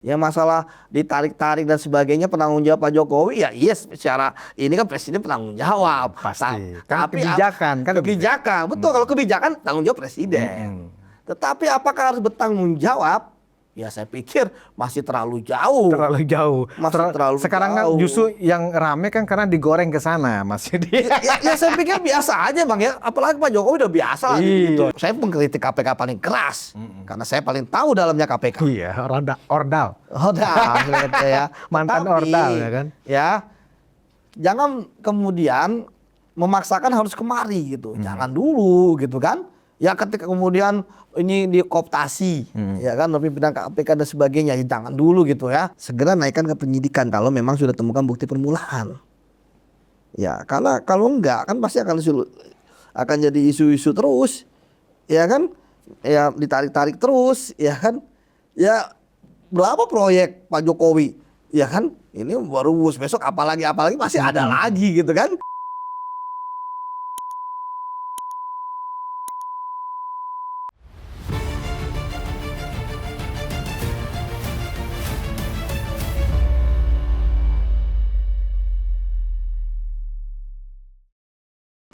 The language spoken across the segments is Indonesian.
Ya masalah ditarik-tarik dan sebagainya penanggung jawab Pak Jokowi ya iya secara ini kan presiden penanggung jawab. Pasti. Kan Tapi kebijakan kan gitu. kebijakan betul kalau kebijakan tanggung jawab presiden. Mm-mm. Tetapi apakah harus bertanggung jawab? Ya saya pikir masih terlalu jauh. Terlalu jauh. Masih terlalu Sekarang kan jauh. justru yang rame kan karena digoreng ke sana, Mas Yudi. Ya saya pikir biasa aja Bang ya. Apalagi Pak Jokowi udah biasa lah gitu. Iya. Saya pengkritik KPK paling keras. Karena saya paling tahu dalamnya KPK. Iya, ordal. Oh dah, gitu ya. Mantan Tapi, ordal ya kan. Ya, jangan kemudian memaksakan harus kemari gitu. Jangan dulu gitu kan. Ya ketika kemudian ini dikooptasi, ya kan, pimpinan KPK dan sebagainya, ya jangan dulu gitu ya. Segera naikkan ke penyidikan kalau memang sudah temukan bukti permulaan. Ya, karena kalau enggak kan pasti akan jadi isu-isu terus, ya kan? Ya ditarik-tarik terus, ya kan? Ya berapa proyek Pak Jokowi, ya kan? Ini baru besok apalagi masih ada lagi gitu kan?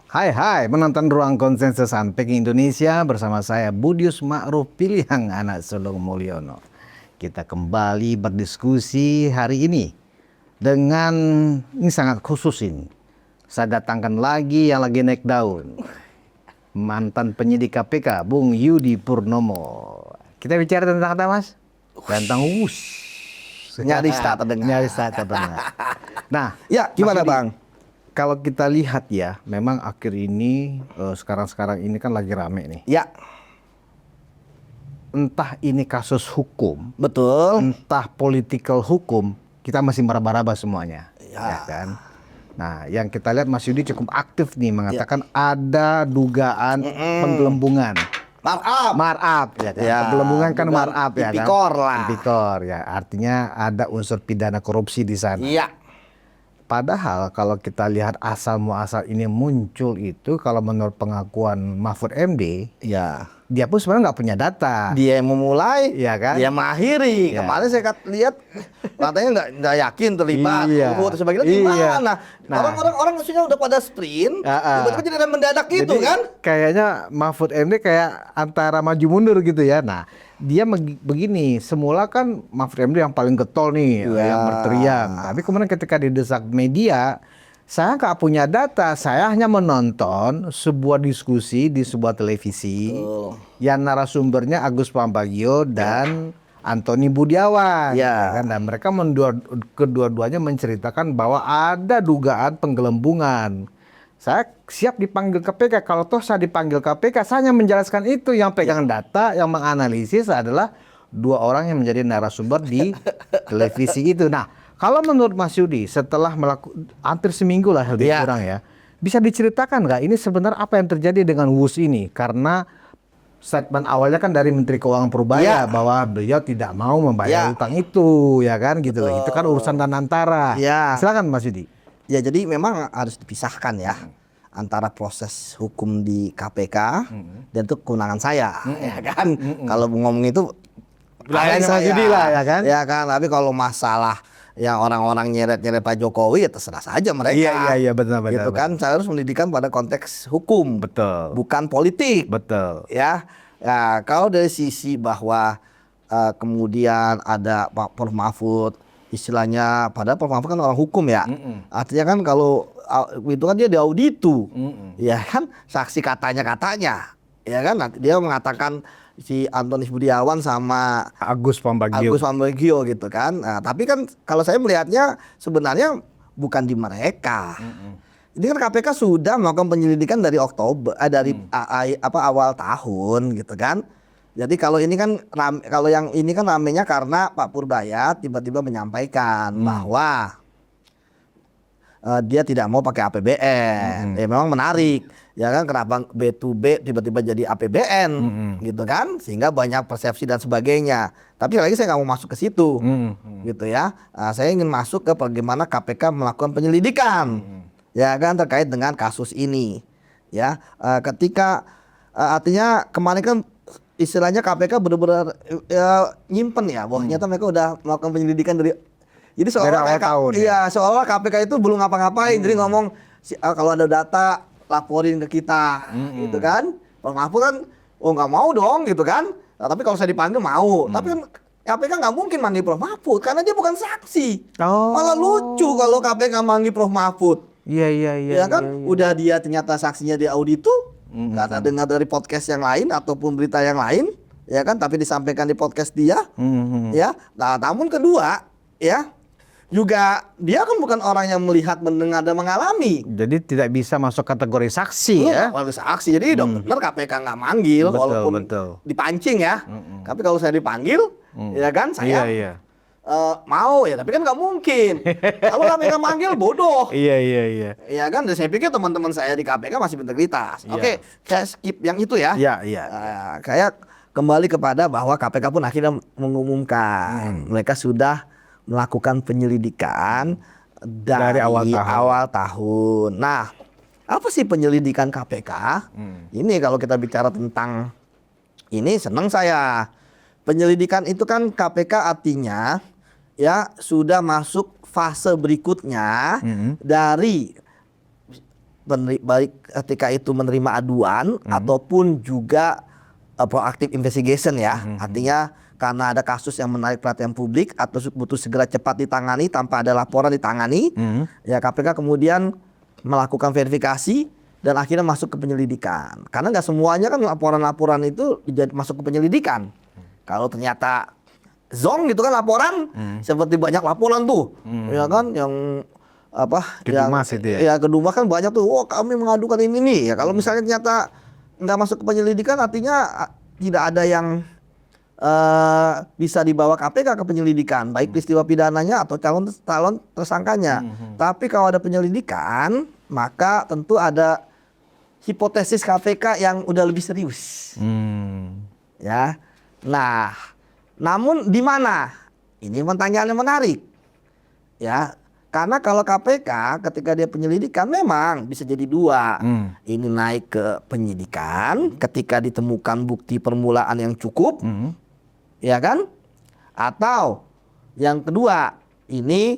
Hai penonton Ruang Konsensus Unpack Indonesia, bersama saya Budius Ma'ruf Piliang anak Sulung Mulyono. Kita kembali berdiskusi hari ini dengan ini sangat khusus ini. Saya datangkan lagi yang lagi naik daun. Mantan penyidik KPK Bung Yudi Purnomo. Kita bicara tentang apa, Mas? Tentang Nyaris tak terdengar. Nyaris tak terdengar. Nah, Ya, gimana Mas Yudi, Bang? kalau kita lihat ya, memang akhir ini sekarang ini kan lagi rame nih. Ya, Entah ini kasus hukum, betul. entah political hukum, kita masih meraba-raba semuanya, Ya. ya kan? Nah, yang kita lihat Mas Yudi cukup aktif nih mengatakan ada dugaan penggelembungan. Markup, ya kan? Ya, Penggelembungan kan dugaan markup ya kan? tipikor lah. Tipikor ya, artinya ada unsur pidana korupsi di sana. Iya. Padahal kalau kita lihat asal muasal ini muncul itu, kalau menurut pengakuan Mahfud MD, Ya. dia pun sebenarnya nggak punya data. Dia yang memulai, Iya kan? dia mengakhiri. Ya. Kemarin saya lihat katanya nggak yakin terlibat, Iya. dan sebagainya. Iya. Gimana? Nah. Orang maksudnya udah pada sprint, tiba-tiba jadi ada mendadak gitu Jadi, kan? kayaknya Mahfud MD kayak antara maju mundur gitu ya. Nah, dia begini, semula kan Mahfud MD yang paling getol nih, Ya. yang berteriak. Tapi kemudian ketika didesak media, saya nggak punya data, saya hanya menonton sebuah diskusi di sebuah televisi yang narasumbernya Agus Pambagio dan Antoni Budiawan. Ya. Kan? Dan mereka kedua-duanya menceritakan bahwa ada dugaan penggelembungan. Saya siap dipanggil KPK. Kalau toh saya dipanggil KPK, saya hanya menjelaskan itu. Yang pegang data, yang menganalisis adalah dua orang yang menjadi narasumber di televisi itu. Nah, kalau menurut Mas Yudi, setelah hampir seminggu lah lebih Ya. kurang ya, bisa diceritakan nggak ini sebenarnya apa yang terjadi dengan WUS ini? Karena statement awalnya kan dari Menteri Keuangan Purbaya Ya. bahwa beliau tidak mau membayar Ya. utang itu, ya kan gitu loh. Itu kan urusan dan antara. Ya. Silakan Mas Yudi. Ya jadi memang harus dipisahkan ya antara proses hukum di KPK dan itu kewenangan saya, ya kan. Kalau ngomong itu Wilayahnya saya, Mas Yudi lah, ya kan? Ya kan. Tapi kalau masalah yang orang-orang nyeret-nyeret Pak Jokowi ya terserah saja mereka. Iya benar. Gitu kan. Saya harus mendidikan pada konteks hukum, Betul. bukan politik. Betul. Ya, kalau dari sisi bahwa kemudian ada Pak Prof Mahfud, istilahnya, padahal Prof Mahfud kan orang hukum ya. Artinya kan kalau itu kan dia diauditu, ya kan, saksi katanya, ya kan. Nanti dia mengatakan si Antoni Budiawan sama Agus Pambagio. gitu kan. Nah, tapi kan kalau saya melihatnya sebenarnya bukan di mereka. Ini kan KPK sudah melakukan penyelidikan dari Oktober, awal tahun gitu kan. Jadi kalau ini kan kalau yang ini kan ramenya karena Pak Purbaya tiba-tiba menyampaikan bahwa dia tidak mau pakai APBN. Ya memang menarik. Ya kan, kenapa B2B tiba-tiba jadi APBN gitu kan, sehingga banyak persepsi dan sebagainya. Tapi lagi saya nggak mau masuk ke situ, gitu ya. Saya ingin masuk ke bagaimana KPK melakukan penyelidikan, ya kan, terkait dengan kasus ini. Ya, ketika artinya kemarin kan istilahnya KPK benar-benar nyimpen ya, bahwa ternyata mereka udah melakukan penyelidikan jadi Dari awal tahun, iya, seolah KPK itu belum ngapa-ngapain, jadi ngomong kalau ada data laporin ke kita, gitu kan. Kalau Mahfud kan, oh nggak mau dong, gitu kan. Nah, tapi kalau saya dipanggil mau, tapi kan KPK nggak mungkin manggil Prof Mahfud karena dia bukan saksi. Oh. Malah lucu kalau KPK manggil Prof Mahfud. Iya. Ya kan, udah dia ternyata saksinya di audit tuh, nggak ada dengar dari podcast yang lain ataupun berita yang lain, ya kan, tapi disampaikan di podcast dia, ya. Nah, namun kedua, ya, juga dia kan bukan orang yang melihat, mendengar dan mengalami. Jadi tidak bisa masuk kategori saksi ya. Kalau saksi, jadi udah benar KPK nggak manggil, Betul, walaupun betul. dipancing ya. Tapi kalau saya dipanggil, ya kan, saya Iya. mau ya, tapi kan nggak mungkin. Kalau KPK manggil bodoh. Iya. Ya kan, dan saya pikir teman-teman saya di KPK masih berintegritas. Iya. Oke, saya skip yang itu ya. Iya. Kayak kembali kepada bahwa KPK pun akhirnya mengumumkan mereka sudah melakukan penyelidikan dari awal tahun. Nah, apa sih penyelidikan KPK? Ini kalau kita bicara tentang ini, senang saya. Penyelidikan itu kan KPK artinya ya sudah masuk fase berikutnya dari baik ketika itu menerima aduan ataupun juga proactive investigation ya. Artinya karena ada kasus yang menarik perhatian publik atau butuh segera cepat ditangani tanpa ada laporan ditangani, ya KPK kemudian melakukan verifikasi dan akhirnya masuk ke penyelidikan. Karena nggak semuanya kan laporan-laporan itu masuk ke penyelidikan. Kalau ternyata zong gitu kan laporan, seperti banyak laporan tuh, ya kan, yang apa? Kedumas yang, itu ya? Ya Kedumas kan banyak tuh. Oh, kami mengadukan ini nih. Ya kalau misalnya ternyata nggak masuk ke penyelidikan, artinya tidak ada yang bisa dibawa KPK ke penyelidikan, baik peristiwa pidananya atau calon tersangkanya. Tapi kalau ada penyelidikan, maka tentu ada hipotesis KPK yang udah lebih serius. Ya. Nah, namun di mana? Ini pertanyaan yang menarik. Ya. Karena kalau KPK ketika dia penyelidikan memang bisa jadi dua. Ini naik ke penyidikan ketika ditemukan bukti permulaan yang cukup. Ya kan? Atau yang kedua, ini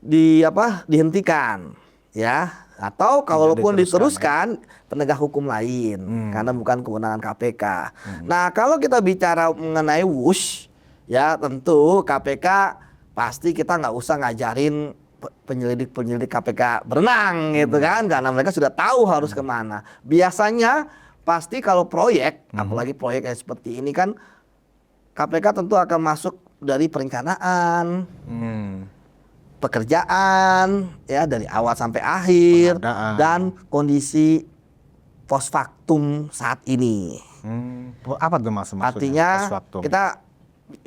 dihentikan, ya. Atau kalaupun diteruskan penegak hukum lain karena bukan kewenangan KPK. Nah, kalau kita bicara mengenai WUSH, ya tentu KPK pasti kita nggak usah ngajarin penyelidik KPK berenang gitu kan, karena mereka sudah tahu harus kemana. Biasanya pasti kalau proyek, apalagi proyek yang seperti ini kan, KPK tentu akan masuk dari perencanaan, pekerjaan, ya dari awal sampai akhir, dan kondisi post factum saat ini. Apa tuh maksudnya? Artinya kita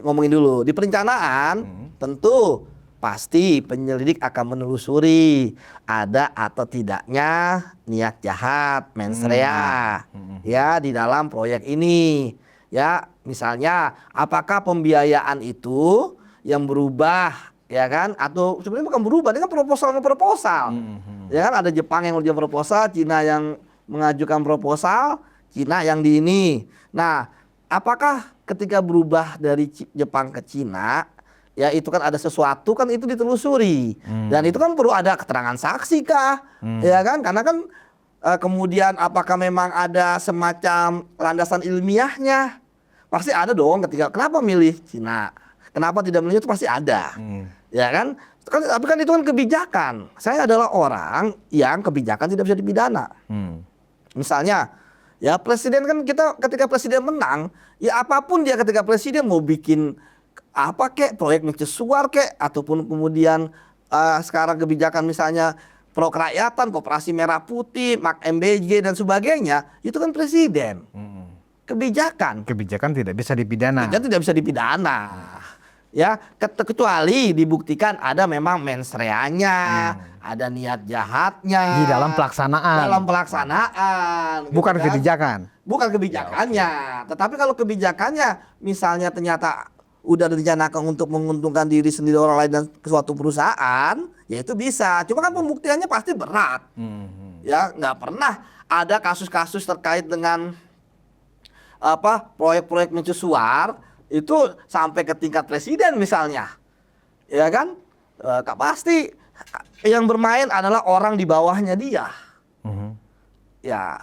ngomongin dulu di perencanaan, tentu pasti penyelidik akan menelusuri ada atau tidaknya niat jahat, mens rea, ya di dalam proyek ini. Ya, misalnya apakah pembiayaan itu yang berubah, ya kan? Atau sebenarnya bukan berubah, ini kan proposal. Ya kan, ada Jepang yang mengajukan proposal, Cina yang mengajukan proposal, Cina yang di ini. Nah, apakah ketika berubah dari Jepang ke Cina, ya itu kan ada sesuatu kan itu ditelusuri. Dan itu kan perlu ada keterangan saksi kah? Ya kan? Karena kan kemudian apakah memang ada semacam landasan ilmiahnya? Pasti ada dong ketika kenapa milih Cina? Kenapa tidak milih itu pasti ada. Ya kan? Tapi kan itu kan kebijakan. Saya adalah orang yang kebijakan tidak bisa dipidana. Misalnya, ya presiden kan kita ketika presiden menang, ya apapun dia ketika presiden mau bikin apa kek, proyek mercusuar kek, ataupun kemudian sekarang kebijakan misalnya pro kerakyatan, koperasi merah putih, mak MBG dan sebagainya, itu kan presiden. Kebijakan tidak bisa dipidana. Tidak bisa dipidana. Ya, kecuali dibuktikan ada memang mens reanya, ada niat jahatnya di dalam pelaksanaan. Bukan gitu kan? Kebijakan. Bukan kebijakannya. Tetapi kalau kebijakannya misalnya ternyata udah direncanakan untuk menguntungkan diri sendiri, orang lain dan suatu perusahaan, ya itu bisa. Cuma kan pembuktiannya pasti berat. Ya, nggak pernah ada kasus-kasus terkait dengan proyek-proyek mercusuar itu sampai ke tingkat presiden misalnya, ya kan? Pasti yang bermain adalah orang di bawahnya dia. Ya,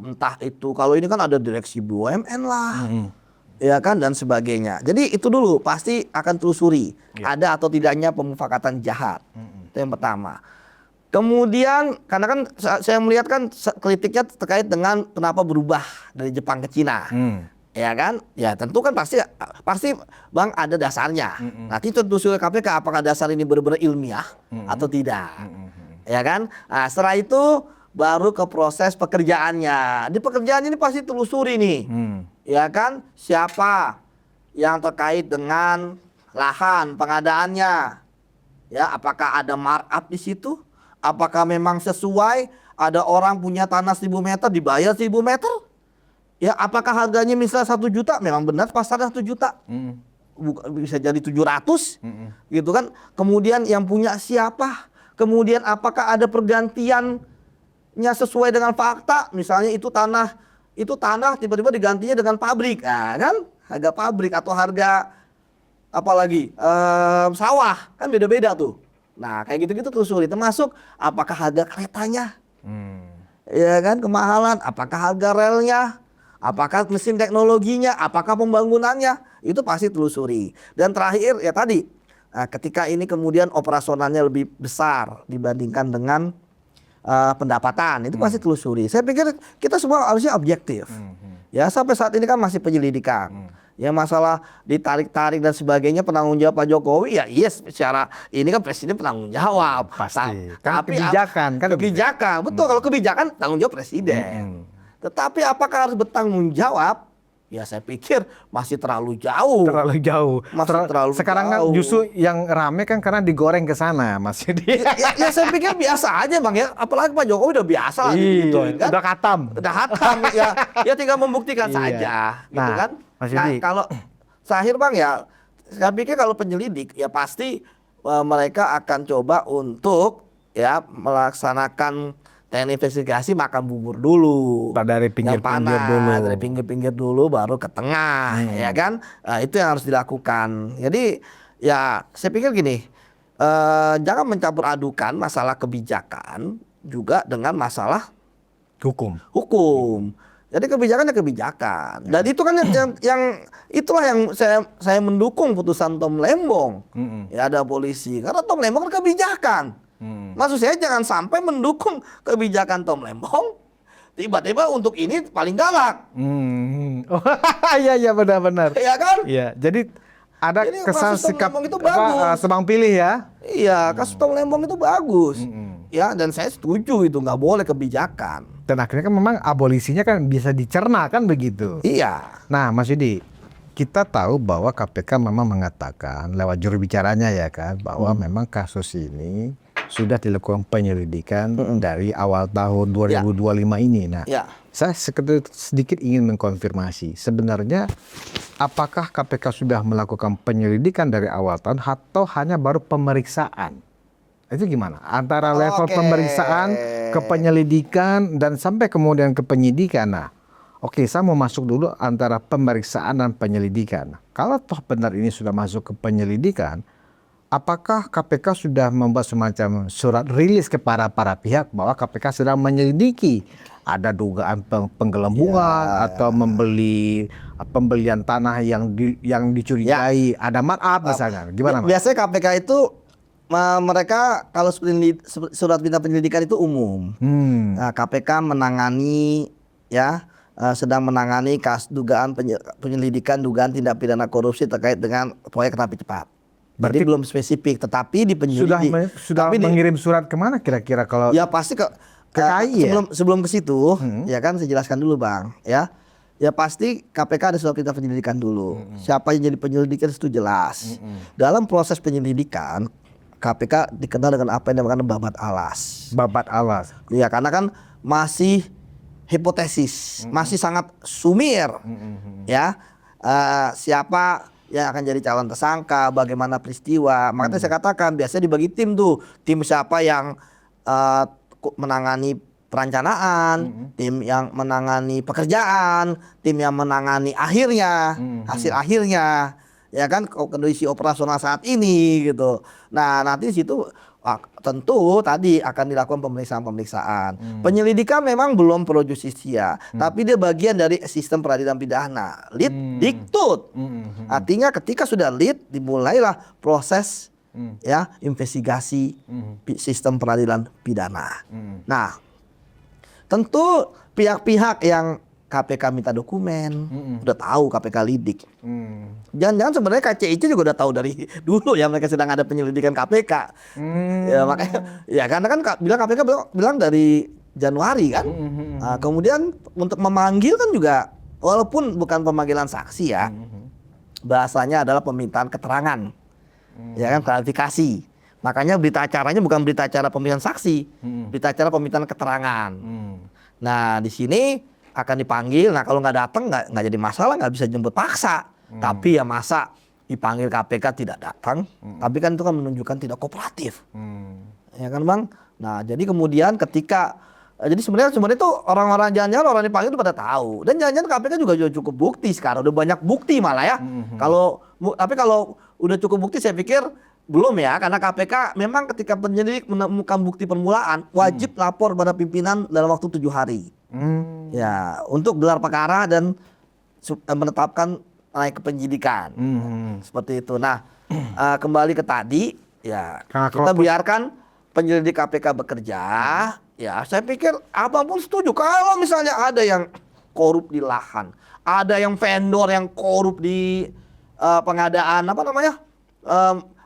entah itu kalau ini kan ada direksi BUMN lah, ya kan, dan sebagainya. Jadi itu dulu pasti akan telusuri ada atau tidaknya pemufakatan jahat. Itu yang pertama. Kemudian karena kan saya melihat kan kritiknya terkait dengan kenapa berubah dari Jepang ke Cina. Ya kan? Ya tentu kan pasti Bang ada dasarnya. Nanti telusuri KPK apakah dasar ini benar-benar ilmiah atau tidak. Ya kan? Nah, setelah itu baru ke proses pekerjaannya. Di pekerjaan ini pasti telusuri nih. Ya kan? Siapa yang terkait dengan lahan pengadaannya? Ya, apakah ada markup di situ? Apakah memang sesuai ada orang punya tanah 1.000 meter dibayar 1.000 meter? Ya, apakah harganya misalnya 1 juta? Memang benar pasarnya 1 juta. Bisa jadi 700 gitu kan. Kemudian yang punya siapa? Kemudian apakah ada pergantiannya sesuai dengan fakta? Misalnya itu tanah tiba-tiba digantinya dengan pabrik. Nah, kan harga pabrik atau harga apalagi sawah kan beda-beda tuh. Nah, kayak gitu-gitu telusuri, termasuk apakah harga keretanya, ya kan, kemahalan, apakah harga relnya, apakah mesin teknologinya, apakah pembangunannya, itu pasti telusuri. Dan terakhir ya tadi, ketika ini kemudian operasionalnya lebih besar dibandingkan dengan pendapatan, itu pasti telusuri. Saya pikir kita semua harusnya objektif. Ya, sampai saat ini kan masih penyelidikan. Ya, masalah ditarik-tarik dan sebagainya penanggung jawab Pak Jokowi ya iya secara ini kan presiden penanggung jawab. Pasti. Tapi kebijakan kan kebijakan betul kalau kebijakan tanggung jawab presiden. Tetapi apakah harus bertanggung jawab? Ya saya pikir masih terlalu jauh. Terlalu jauh. Terlalu sekarang jauh. kan justru yang rame kan karena digoreng ke sana, Mas Yudi. Ya saya pikir biasa aja Bang ya. Apalagi Pak Jokowi udah biasa lah gitu kan. Udah katam. Udah hatam ya tinggal membuktikan saja gitu Nah, kan. Mas Yudi. Kalau terakhir Bang ya, saya pikir kalau penyelidik ya pasti mereka akan coba untuk ya melaksanakan teknik investigasi makan bubur dulu. Dari pinggir-pinggir dulu. Dari pinggir-pinggir dulu baru ke tengah, ya kan? Itu yang harus dilakukan. Jadi ya saya pikir gini, jangan mencampur adukan masalah kebijakan juga dengan masalah hukum. Jadi kebijakannya kebijakan. Dan itu kan yang itulah yang saya mendukung putusan Tom Lembong. Ya ada polisi karena Tom Lembong kan kebijakan. Maksud saya jangan sampai mendukung kebijakan Tom Lembong, tiba-tiba untuk ini paling galak. Oh iya benar-benar. Iya kan? Iya. Jadi ada kesan sikap itu bagus. sebang pilih ya. Iya, kasus Tom Lembong itu bagus. Ya, dan saya setuju itu nggak boleh kebijakan. Dan akhirnya kan memang abolisinya kan bisa dicerna kan begitu. Iya. Nah, Mas Yudi, kita tahu bahwa KPK memang mengatakan lewat juru bicaranya ya kan bahwa memang kasus ini sudah dilakukan penyelidikan dari awal tahun 2025 ini. Nah, saya sedikit ingin mengkonfirmasi sebenarnya apakah KPK sudah melakukan penyelidikan dari awal tahun atau hanya baru pemeriksaan? Itu gimana? Antara level pemeriksaan ke penyelidikan dan sampai kemudian ke penyidikan. Nah, saya mau masuk dulu antara pemeriksaan dan penyelidikan. Kalau toh benar ini sudah masuk ke penyelidikan, apakah KPK sudah membuat semacam surat rilis kepada para pihak bahwa KPK sedang menyelidiki ada dugaan penggelembungan atau pembelian tanah yang dicurigai ada markup misalnya? Gimana, Mas? Biasanya KPK itu mereka kalau surat perintah penyelidikan itu umum. Nah, KPK menangani sedang menangani dugaan penyelidikan dugaan tindak pidana korupsi terkait dengan proyek kereta cepat. Berarti belum spesifik, tetapi di penyelidik sudah mengirim surat kemana kira-kira kalau? Ya pasti ke KAI sebelum ke situ, ya kan saya jelaskan dulu Bang, ya. Ya pasti KPK ada surat perintah penyelidikan dulu. Siapa yang jadi penyelidikan itu jelas. Dalam proses penyelidikan KPK dikenal dengan apa yang dinamakan babat alas. Babat alas. Ya karena kan masih hipotesis, masih sangat sumir, ya. Siapa yang akan jadi calon tersangka, bagaimana peristiwa. Makanya saya katakan biasanya dibagi tim tuh. Tim siapa yang menangani perencanaan, tim yang menangani pekerjaan, tim yang menangani akhirnya, hasil akhirnya, ya kan, kondisi operasional saat ini gitu. Nah, nanti di situ tentu tadi akan dilakukan pemeriksaan. Penyelidikan memang belum pro justisia, tapi dia bagian dari sistem peradilan pidana. Lead dictut. Artinya ketika sudah lead, dimulailah proses ya investigasi sistem peradilan pidana. Nah, tentu pihak-pihak yang KPK minta dokumen, udah tahu KPK lidik. Jangan-jangan sebenarnya KCIC juga udah tahu dari dulu ya mereka sedang ada penyelidikan KPK. Ya makanya, ya karena kan KPK bilang dari Januari kan. Nah, kemudian untuk memanggil kan juga, walaupun bukan pemanggilan saksi ya, bahasanya adalah permintaan keterangan, ya kan, klarifikasi. Makanya berita acaranya bukan berita acara pemeriksaan saksi, berita acara permintaan keterangan. Nah di sini akan dipanggil. Nah kalau nggak datang nggak jadi masalah, nggak bisa jemput paksa. Tapi ya masa dipanggil KPK tidak datang, tapi kan itu kan menunjukkan tidak kooperatif, ya kan Bang. Nah jadi kemudian ketika jadi sebenarnya itu orang-orang, jangan-jangan orang dipanggil itu pada tahu, dan jangan-jangan KPK juga cukup bukti sekarang, udah banyak bukti malah ya. Tapi kalau udah cukup bukti saya pikir belum ya, karena KPK memang ketika penyidik menemukan bukti permulaan wajib lapor pada pimpinan dalam waktu 7 hari. Ya, untuk gelar perkara dan menetapkan naik ke penyidikan. Seperti itu. Nah, kembali ke tadi, ya kita biarkan penyelidik KPK bekerja. Ya, saya pikir apapun setuju. Kalau misalnya ada yang korup di lahan, ada yang vendor yang korup di pengadaan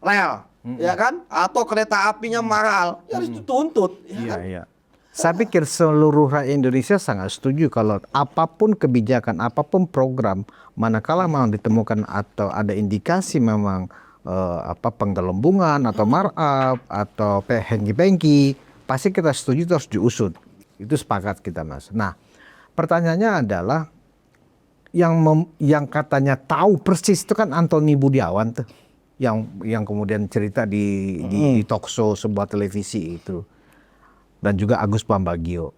rel, ya kan? Atau kereta apinya mahal, ya harus dituntut. Ya kan? Iya. Saya pikir seluruh rakyat Indonesia sangat setuju kalau apapun kebijakan, apapun program, manakala memang ditemukan atau ada indikasi memang penggelembungan atau markup atau hengki-pengki, pasti kita setuju itu harus diusut. Itu sepakat kita, Mas. Nah, pertanyaannya adalah yang katanya tahu persis itu kan Antoni Budiawan tuh, yang kemudian cerita di talk show sebuah televisi itu. Dan juga Agus Pambagio.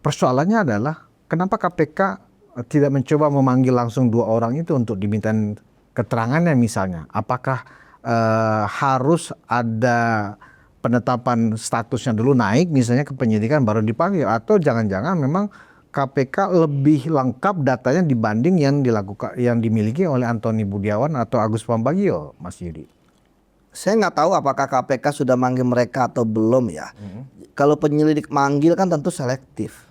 Persoalannya adalah kenapa KPK tidak mencoba memanggil langsung 2 orang itu untuk dimintain keterangannya misalnya. Apakah harus ada penetapan statusnya dulu naik misalnya ke penyidikan baru dipanggil, atau jangan-jangan memang KPK lebih lengkap datanya dibanding yang dimiliki oleh Antoni Budiawan atau Agus Pambagio, Mas Yudi? Saya nggak tahu apakah KPK sudah manggil mereka atau belum ya. Kalau penyelidik manggil kan tentu selektif.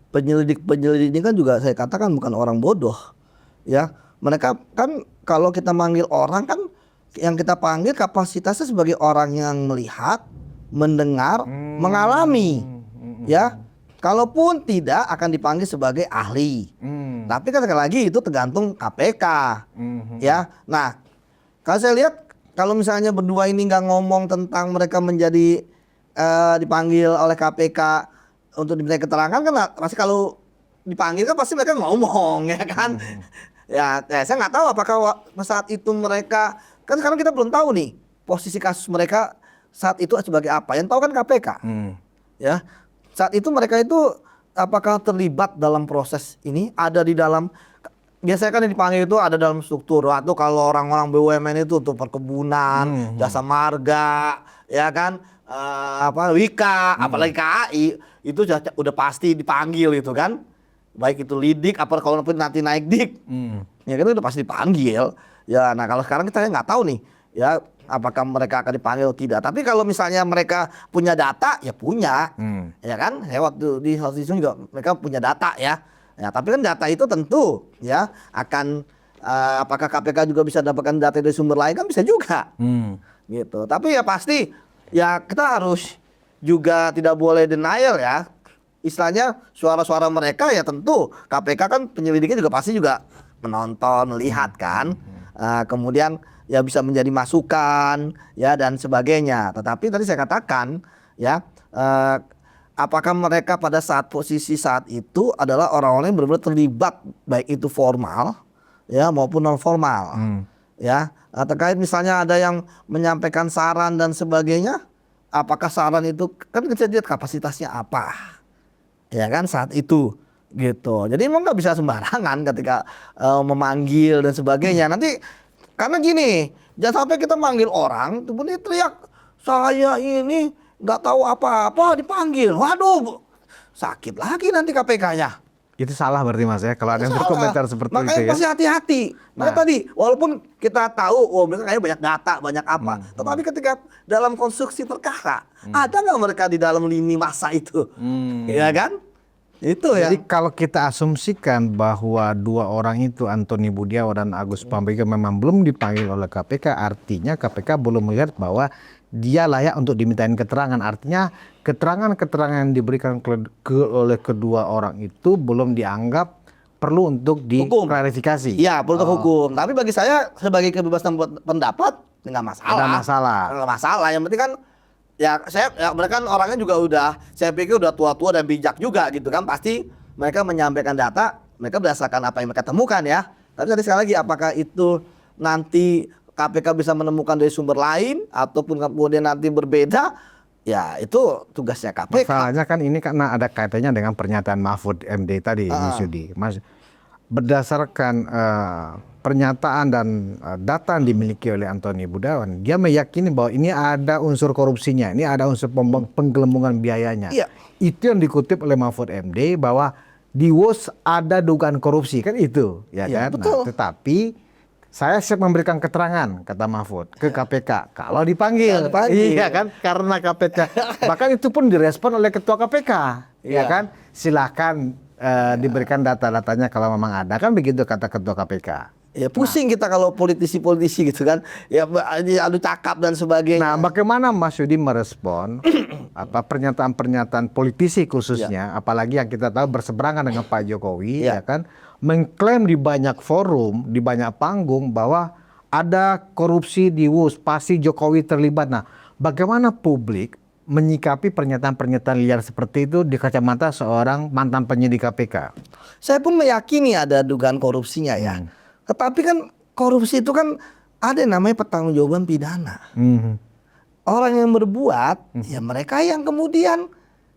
Penyelidik ini kan juga saya katakan bukan orang bodoh. Ya, mereka kan kalau kita manggil orang kan yang kita panggil kapasitasnya sebagai orang yang melihat, mendengar, mengalami. Ya, kalaupun tidak akan dipanggil sebagai ahli. Tapi kan sekali lagi itu tergantung KPK. Ya, nah kalau saya lihat, kalau misalnya berdua ini nggak ngomong tentang mereka menjadi dipanggil oleh KPK untuk diminta keterangan, kan pasti kalau dipanggil kan pasti mereka ngomong, ya kan? Ya, saya nggak tahu apakah saat itu mereka, kan sekarang kita belum tahu nih posisi kasus mereka saat itu sebagai apa. Yang tahu kan KPK. Ya, saat itu mereka itu apakah terlibat dalam proses ini, ada di dalam. Biasanya kan yang dipanggil itu ada dalam struktur, atau kalau orang-orang BUMN itu untuk perkebunan, jasa marga, ya kan, Wika, apalagi KAI, itu udah pasti dipanggil itu kan, baik itu lidik, apa kalau nanti naik dik, ya kan udah pasti dipanggil. Ya, nah kalau sekarang kita nggak tahu nih, ya apakah mereka akan dipanggil atau tidak. Tapi kalau misalnya mereka punya data, ya punya, ya kan. Saya waktu di House juga mereka punya data ya. Ya, tapi kan data itu tentu ya akan apakah KPK juga bisa dapatkan data dari sumber lain, kan bisa juga. Gitu. Tapi ya pasti ya kita harus juga tidak boleh denial ya. Istilahnya suara-suara mereka ya tentu KPK kan penyelidiknya juga pasti juga menonton, melihat kan. Kemudian ya bisa menjadi masukan ya dan sebagainya. Tetapi tadi saya katakan ya apakah mereka pada posisi saat itu adalah orang-orang yang benar-benar terlibat, baik itu formal ya maupun non formal. Ya, terkait misalnya ada yang menyampaikan saran dan sebagainya, apakah saran itu kan kita lihat kapasitasnya apa. ya kan saat itu gitu. Jadi emang nggak bisa sembarangan ketika memanggil dan sebagainya. Nanti karena gini, jangan sampai kita manggil orang, kemudian teriak saya ini nggak tahu apa-apa dipanggil. Waduh, sakit lagi nanti KPK-nya. Itu salah berarti Mas ya, kalau ada yang Salah. berkomentar seperti Makanya itu ya. pasti hati-hati. Makanya Nah. tadi, walaupun kita tahu, oh mereka kayaknya banyak data, banyak apa. Tetapi ketika dalam konstruksi perkara, ada nggak mereka di dalam lini masa itu? Ya kan? Itu ya. Jadi kalau kita asumsikan bahwa dua orang itu Antoni Budiawan dan Agus Pambagio memang belum dipanggil oleh KPK, artinya KPK belum melihat bahwa dia layak untuk dimintain keterangan. Artinya keterangan-keterangan yang diberikan oleh kedua orang itu belum dianggap perlu untuk Hukum. diklarifikasi. Iya, produk hukum. Tapi bagi saya sebagai kebebasan pendapat nggak masalah. Ada masalah. Nggak masalah. Yang penting kan mereka kan orangnya juga udah, saya pikir udah tua-tua dan bijak juga gitu kan. Pasti mereka menyampaikan data, mereka berdasarkan apa yang mereka temukan ya. Tapi tadi sekali lagi, apakah itu nanti KPK bisa menemukan dari sumber lain ataupun kemudian nanti berbeda, ya itu tugasnya KPK. Masalahnya kan ini karena ada kaitannya dengan pernyataan Mahfud MD tadi, Mas Yudi. Mas, berdasarkan pernyataan dan data yang dimiliki oleh Antoni Budiawan, dia meyakini bahwa ini ada unsur korupsinya, ini ada unsur penggelembungan biayanya. Iya. Itu yang dikutip oleh Mahfud MD bahwa di WOS ada dugaan korupsi, kan itu, ya Iya, kan? betul. Nah, tetapi saya siap memberikan keterangan, kata Mahfud, ke KPK kalau dipanggil. Dipanggil. Iya kan? Karena KPK. Bahkan itu pun direspon oleh Ketua KPK, ya Iya. kan? Silahkan diberikan data-datanya kalau memang ada, kan begitu kata Ketua KPK. Ya pusing kita kalau politisi-politisi gitu kan. Ya adu cakap dan sebagainya. Nah, bagaimana Mas Yudi merespon apa pernyataan-pernyataan politisi khususnya, apalagi yang kita tahu berseberangan dengan Pak Jokowi, Ya. ya kan, mengklaim di banyak forum, di banyak panggung bahwa ada korupsi di WUS, pasti Jokowi terlibat. Nah, bagaimana publik menyikapi pernyataan-pernyataan liar seperti itu di kacamata seorang mantan penyidik KPK? Saya pun meyakini ada dugaan korupsinya ya. Tetapi kan korupsi itu kan ada yang namanya pertanggungjawaban pidana. Orang yang berbuat, ya mereka yang kemudian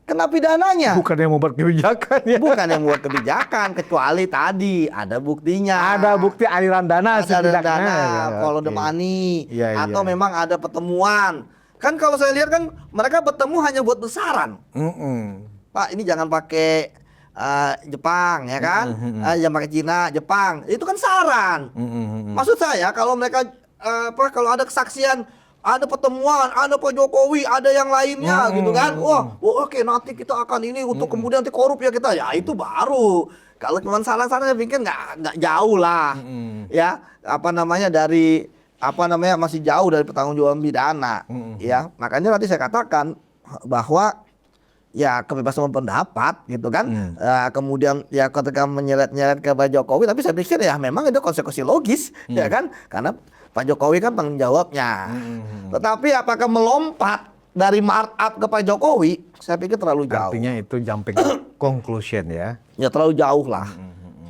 kena pidananya. Bukan yang membuat kebijakan ya. Bukan yang membuat kebijakan, kecuali tadi ada buktinya. Ada bukti aliran dana Ada setidaknya. dana, Ya, follow the oke. money, Iya, atau iya. memang ada pertemuan. Kan kalau saya lihat kan mereka bertemu hanya buat besaran. Pak, ini jangan pakai Jepang ya kan, jangan pakai Cina, Jepang. Itu kan saran. Maksud saya kalau mereka kalau ada kesaksian, ada pertemuan, ada Pak Jokowi, ada yang lainnya gitu kan. Wah, oke nanti kita akan ini untuk kemudian nanti korup ya kita. Ya itu baru. Kalau cuma saran-saran saya pikir nggak jauh lah. Ya, masih jauh dari pertanggungjawaban pidana. Ya, makanya tadi saya katakan bahwa ya kebebasan berpendapat gitu kan. Kemudian ya ketika menyeret-nyeret ke Pak Jokowi, tapi saya pikir ya memang itu konsekuensi logis ya kan, karena Pak Jokowi kan tanggung jawabnya. Tetapi apakah melompat dari markup ke Pak Jokowi, saya pikir terlalu jauh. Artinya itu jumping conclusion ya. Ya terlalu jauh lah.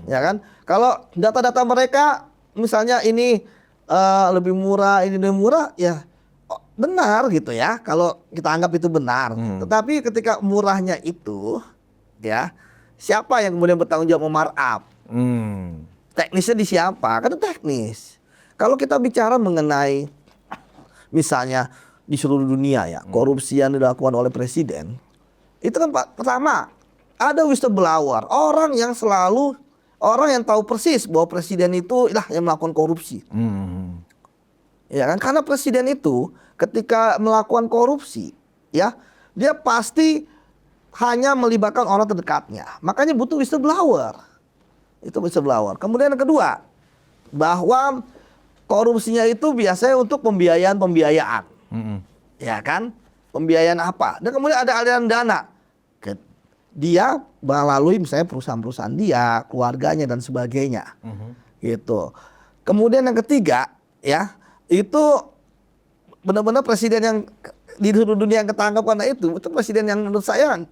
Ya kan? Kalau data-data mereka misalnya ini lebih murah, ini lebih murah, ya benar gitu ya. Kalau kita anggap itu benar. Tetapi ketika murahnya itu, ya siapa yang kemudian bertanggung jawab memarkup? Teknisnya di siapa? Kan itu teknis. Kalau kita bicara mengenai misalnya di seluruh dunia ya, korupsi yang dilakukan oleh presiden, itu kan Pak, pertama ada whistleblower, orang yang tahu persis bahwa presiden itu lah yang melakukan korupsi. Ya kan, karena presiden itu ketika melakukan korupsi, ya dia pasti hanya melibatkan orang terdekatnya. Makanya butuh whistleblower. Itu whistleblower. Kemudian yang kedua, bahwa korupsinya itu biasanya untuk pembiayaan. Ya kan? Pembiayaan apa? Dan kemudian ada aliran dana. Dia melalui misalnya perusahaan-perusahaan dia, keluarganya dan sebagainya. Gitu. Kemudian yang ketiga, ya, itu benar-benar presiden yang di seluruh dunia yang ketangkap karena itu presiden yang menurut saya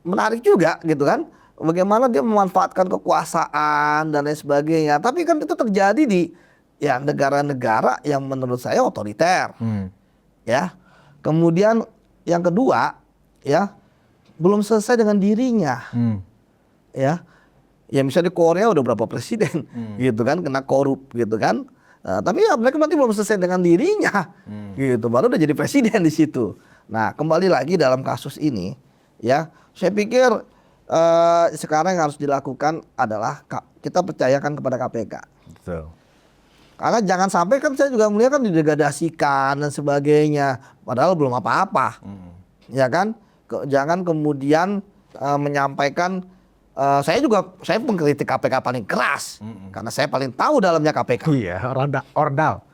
menarik juga gitu kan. Bagaimana dia memanfaatkan kekuasaan dan lain sebagainya. Tapi kan itu terjadi di ya negara-negara yang menurut saya otoriter. Ya. Kemudian yang kedua, ya, belum selesai dengan dirinya. Ya. Ya misalnya di Korea udah berapa presiden gitu kan kena korup gitu kan. Tapi ya mereka berarti belum selesai dengan dirinya. Gitu. Baru udah jadi presiden di situ. Nah, kembali lagi dalam kasus ini ya, saya pikir sekarang yang harus dilakukan adalah kita percayakan kepada KPK. Betul. Karena jangan sampai kan saya juga melihat kan didegradasikan dan sebagainya, padahal belum apa-apa, ya kan? Jangan kemudian menyampaikan, saya pengkritik KPK paling keras, karena saya paling tahu dalamnya KPK. Iya, ordal.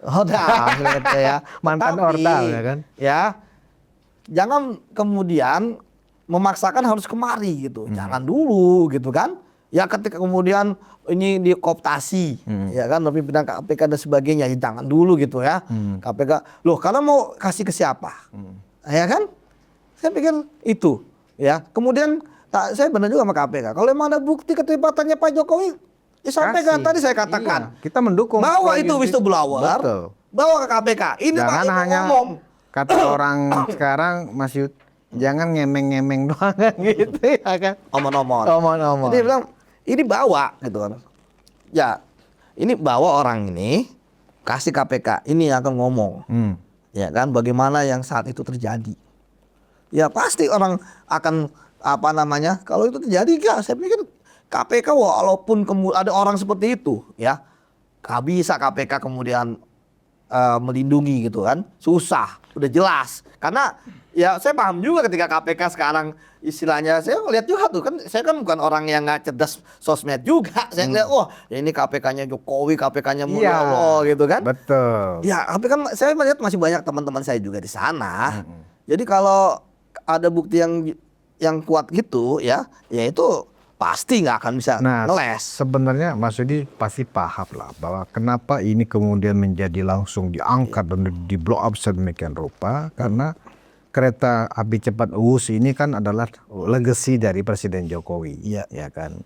Gitu ya. Mantan Tetapi, ordal ya kan? Ya, jangan kemudian memaksakan harus kemari gitu, jangan dulu gitu kan? Ya ketika kemudian ini dikooptasi, ya kan, pimpinan KPK dan sebagainya, ya jangan dulu gitu ya. KPK, loh karena mau kasih ke siapa? Ya kan? Saya pikir itu, ya. Kemudian saya benar juga sama KPK. Kalau memang ada bukti keterlibatannya Pak Jokowi, ya sampaikan tadi saya katakan. Iya, kita mendukung. Bawa itu whistleblower, Betul. bawa ke KPK. Ini Jangan Pak hanya ngomong. kata orang sekarang Mas Yud, jangan ngemeng-ngemeng doang kan gitu ya kan. Omong-omong. Omong-omong. Jadi dia bilang, ini bawa gitu kan. Ya, ini bawa orang ini kasih KPK, ini yang akan ngomong. Ya kan, bagaimana yang saat itu terjadi. Ya pasti orang akan kalau itu terjadi ya saya pikir KPK walaupun ada orang seperti itu ya, gak bisa KPK kemudian melindungi gitu kan, susah, udah jelas. Karena ya saya paham juga ketika KPK sekarang istilahnya, saya lihat juga tuh kan, saya kan bukan orang yang nggak cerdas sosmed juga, saya lihat wah ya ini KPK-nya Jokowi, KPK-nya Mulyono gitu kan. Betul. Ya tapi kan saya melihat masih banyak teman-teman saya juga di sana. Jadi kalau ada bukti yang kuat gitu ya itu pasti nggak akan bisa ngeles. Sebenarnya Mas Yudi pasti paham lah bahwa kenapa ini kemudian menjadi langsung diangkat dan di blow up sedemikian rupa, karena kereta api cepat Wus ini kan adalah legacy dari Presiden Jokowi, ya kan.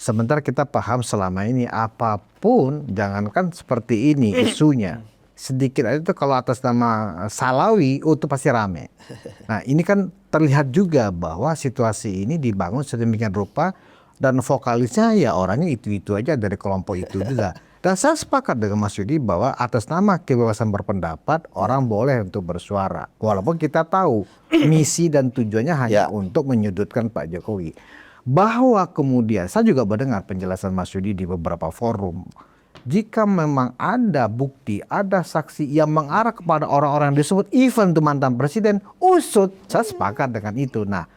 Sementara kita paham selama ini apapun, jangankan seperti ini isunya, sedikit aja tuh kalau atas nama Salawi itu pasti rame. Nah ini kan terlihat juga bahwa situasi ini dibangun sedemikian rupa dan vokalisnya ya orangnya itu-itu aja dari kelompok itu juga. Dan saya sepakat dengan Mas Yudi bahwa atas nama kebebasan berpendapat orang boleh untuk bersuara. Walaupun kita tahu misi dan tujuannya hanya untuk menyudutkan Pak Jokowi. Bahwa kemudian saya juga mendengar penjelasan Mas Yudi di beberapa forum. Jika memang ada bukti, ada saksi yang mengarah kepada orang-orang yang disebut even itu mantan presiden, usut. Saya sepakat dengan itu. Nah,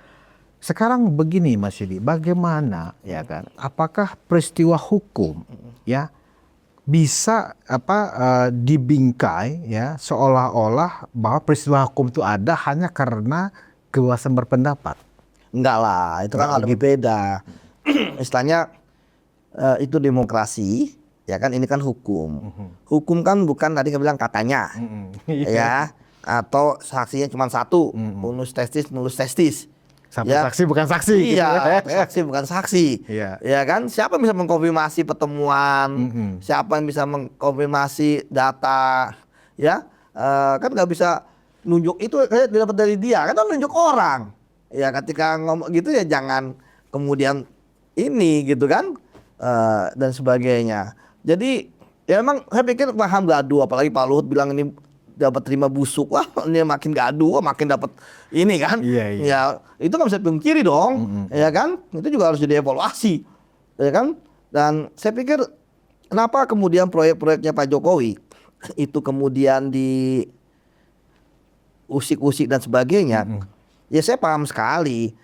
sekarang begini Mas Yudi, bagaimana ya kan? Apakah peristiwa hukum ya bisa dibingkai ya seolah-olah bahwa peristiwa hukum itu ada hanya karena kebebasan berpendapat? Enggak lah, itu kan lebih beda. Istilahnya itu demokrasi. Ya kan ini kan hukum. Hukum kan bukan tadi saya bilang katanya. Ya, atau saksinya cuma satu, nulus testis. Sampai saksi bukan saksi. Iya, saksi bukan saksi. Iya. Ya kan, siapa yang bisa mengkonfirmasi pertemuan? Siapa yang bisa mengkonfirmasi data? Ya, kan nggak bisa nunjuk itu kayak didapat dari dia. Kan nunjuk orang. Ya, ketika ngomong gitu ya jangan kemudian ini gitu kan dan sebagainya. Jadi ya memang saya pikir paham gaduh, apalagi Pak Luhut bilang ini dapat terima busuk, wah ini makin gaduh, makin dapat ini kan. Ya itu nggak bisa dipungkiri dong, ya kan. Itu juga harus jadi evaluasi, ya kan. Dan saya pikir kenapa kemudian proyek-proyeknya Pak Jokowi itu kemudian diusik-usik dan sebagainya. Ya saya paham sekali,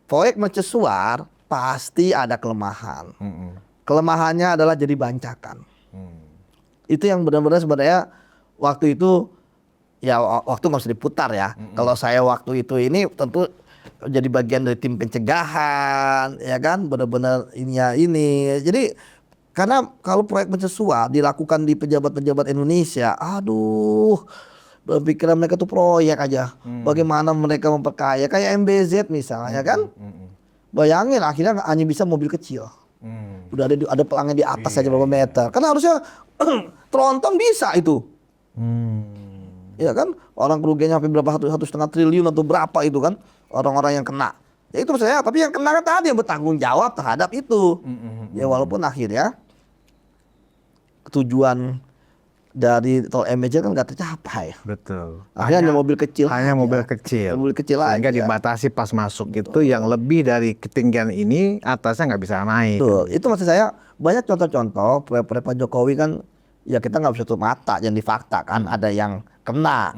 proyek mercusuar pasti ada kelemahan. Kelemahannya adalah jadi bancakan. Itu yang benar-benar sebenarnya waktu itu ya waktu nggak usah diputar ya. Kalau saya waktu itu ini tentu jadi bagian dari tim pencegahan, ya kan, benar-benar ini. Jadi karena kalau proyek mercusuar dilakukan di pejabat-pejabat Indonesia, aduh, berpikiran mereka tuh proyek aja. Bagaimana mereka memperkaya kayak MBZ misalnya, kan? Bayangin akhirnya hanya bisa mobil kecil. Udah ada pelangnya di atas aja berapa meter. Karena harusnya tronton bisa itu. Ya kan? Orang kerugiannya sampai berapa 1,5 triliun atau berapa itu kan? Orang-orang yang kena. Ya itu maksud saya, tapi yang kena kan tadi yang bertanggung jawab terhadap itu. Ya walaupun akhirnya tujuan dari tol MBJ kan nggak tercapai. Betul. Akhirnya hanya mobil kecil. Hanya aja. mobil kecil. Mobil kecil Sehingga aja. dibatasi pas masuk itu yang lebih dari ketinggian ini atasnya nggak bisa naik. Tuh, itu maksud saya banyak contoh-contoh proyek-proyek Pak Jokowi kan ya kita nggak bisa tutup mata yang di fakta kan ada yang kena.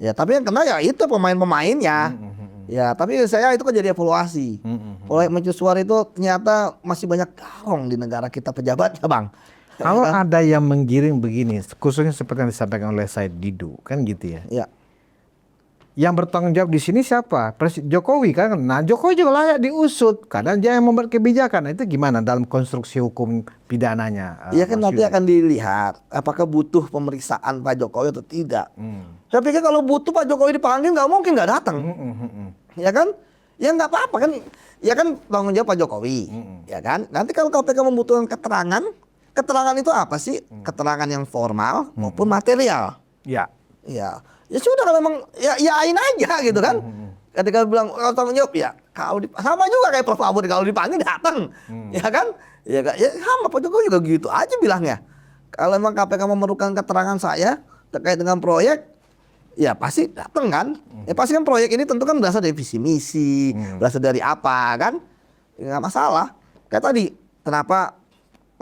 Ya tapi yang kena ya itu pemain-pemainnya. Ya tapi saya itu kan jadi evaluasi. Proyek mercusuar itu ternyata masih banyak garong di negara kita pejabatnya bang. Kalau ada yang menggiring begini, khususnya seperti yang disampaikan oleh Said Didu, kan gitu ya. Ya. Yang bertanggung jawab di sini siapa? Jokowi kan. Nah, Jokowi juga layak diusut karena dia yang membuat kebijakan. Nah, itu gimana dalam konstruksi hukum pidananya? Iya kan Mas nanti Yudi? akan dilihat apakah butuh pemeriksaan Pak Jokowi atau tidak. Saya pikir kalau butuh Pak Jokowi dipanggil nggak mungkin nggak datang. Ya kan? Ya nggak apa-apa kan. Ya kan tanggung jawab Pak Jokowi. Ya kan? Nanti kalau KPK membutuhkan keterangan, keterangan itu apa sih? Keterangan yang formal maupun material. Ya. Ya, ya sudah kalau memang ya yain aja gitu kan. Ketika bilang oh, tanggung jawab ya, sama juga kayak Prof Mahfud kalau dipanggil datang, ya kan? Ya sama Pak Jokowi juga gitu aja bilangnya. Kalau memang KPK memerlukan keterangan saya terkait dengan proyek, ya pasti datang kan. Ya pasti kan proyek ini tentu kan berasal dari visi misi, berasal dari apa kan? Ya, nggak masalah. Kayak tadi, kenapa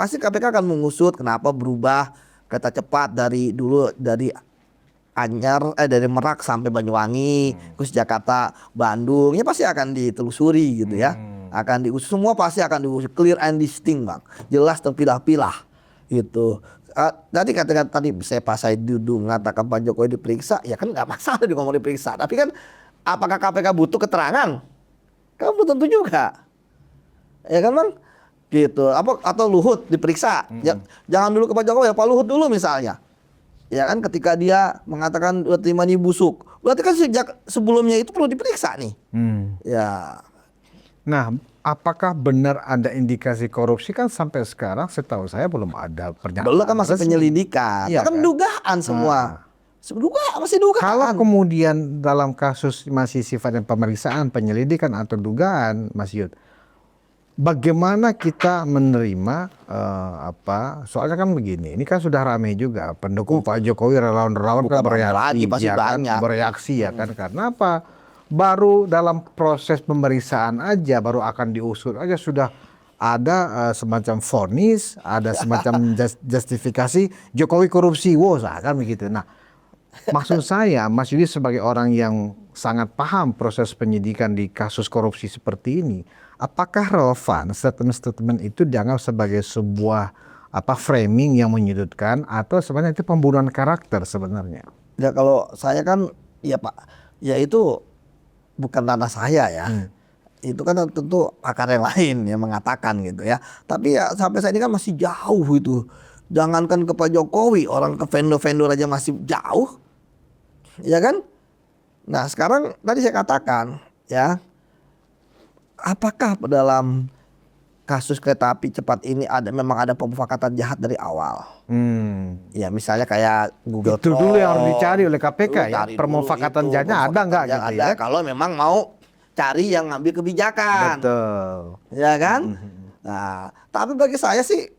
pasti KPK akan mengusut kenapa berubah kereta cepat dari dulu dari Anyar dari Merak sampai Banyuwangi, terus Jakarta, Bandung, ya pasti akan ditelusuri gitu ya. Akan diusut, semua pasti akan diusut clear and distinct bang, jelas terpilah-pilah gitu. Tadi katakan tadi saya pas saya duduk mengatakan Pak Jokowi diperiksa, ya kan nggak masalah di ngomong diperiksa. Tapi kan apakah KPK butuh keterangan? Kan belum tentu juga, ya kan bang? Gitu. Atau Luhut diperiksa? Ya, jangan dulu ke Pak Jokowi, ya Pak Luhut dulu misalnya. Ya kan ketika dia mengatakan terima ini busuk, berarti kan sejak sebelumnya itu perlu diperiksa nih. Ya. Nah, apakah benar ada indikasi korupsi? Kan sampai sekarang setahu saya belum ada pernyataan. Belum kan masih resmi. penyelidikan. Iya, kan kan? dugaan semua. Masih dugaan. Kalau kemudian dalam kasus masih sifatnya pemeriksaan, penyelidikan atau dugaan, Mas Yud, bagaimana kita menerima soalnya kan begini, ini kan sudah ramai juga pendukung Pak Jokowi, relawan-relawan kan Bukan bereaksi, lagi, pasti ya kan, banyak. bereaksi ya kan, karena apa? Baru dalam proses pemeriksaan aja, baru akan diusut aja sudah ada semacam vonis, ada semacam justifikasi Jokowi korupsi, kan begitu. Nah, maksud saya, Mas Yudi sebagai orang yang sangat paham proses penyidikan di kasus korupsi seperti ini, apakah relevan statement-statement itu dianggap sebagai sebuah framing yang menyudutkan atau sebenarnya itu pembunuhan karakter sebenarnya? Ya kalau saya kan ya Pak, ya itu bukan ranah saya ya. Itu kan tentu pakar yang lain yang mengatakan gitu ya. Tapi ya sampai saat ini kan masih jauh itu. Jangankan ke Pak Jokowi, orang ke vendor-vendor aja masih jauh. Ya kan? Nah, sekarang tadi saya katakan ya, apakah dalam kasus kereta api cepat ini memang ada pemufakatan jahat dari awal? Ya misalnya kayak Google Itu dulu yang harus dicari oleh KPK ya. cari Permufakatan dulu itu, jahatnya ada nggak gitu ada, ya? kalau memang mau cari yang ngambil kebijakan. Betul. Ya kan? Nah, tapi bagi saya sih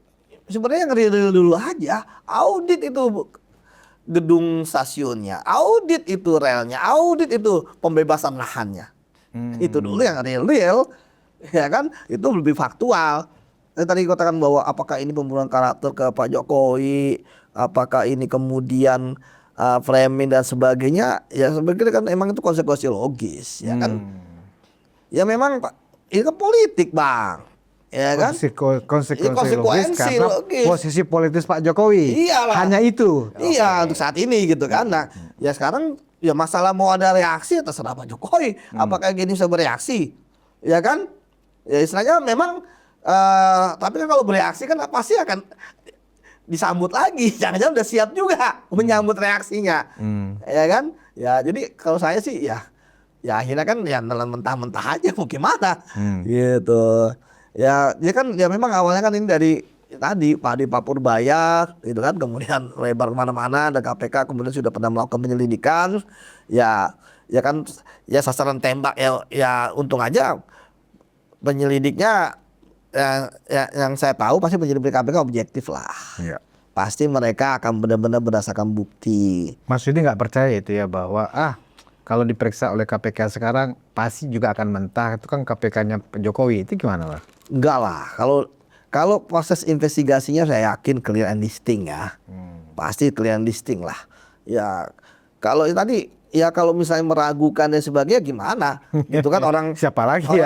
sebenarnya yang real dulu aja. Audit itu gedung stasiunnya, audit itu relnya, audit itu pembebasan lahannya. Itu dulu yang real, ya kan? Itu lebih faktual. Tadi katakan bahwa apakah ini pembunuhan karakter ke Pak Jokowi, apakah ini kemudian framing dan sebagainya, ya sebagainya kan emang itu konsekuensi logis, ya kan? Ya memang Pak, ini kan politik bang, ya kan? Konsekuensi logis karena logis. posisi politis Pak Jokowi. Iyalah. Hanya itu. Iya untuk saat ini gitu kan. Nah ya sekarang ya masalah mau ada reaksi ya terserah Pak Jokowi. Apakah gini bisa bereaksi, ya kan? Ya istilahnya memang. Tapi kan kalau bereaksi kan pasti akan disambut lagi. Jangan-jangan udah siap juga menyambut reaksinya, ya kan? Ya jadi kalau saya sih ya akhirnya kan ya nelan mentah-mentah aja mau gimana, gitu. Ya kan ya memang awalnya kan ini dari tadi Pak Purbaya gitu kan, kemudian lebar kemana-mana, ada KPK kemudian sudah pernah melakukan penyelidikan, ya kan ya sasaran tembak ya untung aja penyelidiknya yang saya tahu pasti penyelidik KPK objektif lah. Iya. Pasti mereka akan benar-benar berdasarkan bukti. Mas Yudi nggak percaya itu ya bahwa kalau diperiksa oleh KPK sekarang pasti juga akan mentah, itu kan KPK-nya Jokowi, itu gimana Mas? Enggak lah, kalau proses investigasinya saya yakin clear and distinct ya. Pasti clear and distinct lah. Ya kalau tadi ya kalau misalnya meragukan dan sebagainya gimana? Itu kan orang Siapa lagi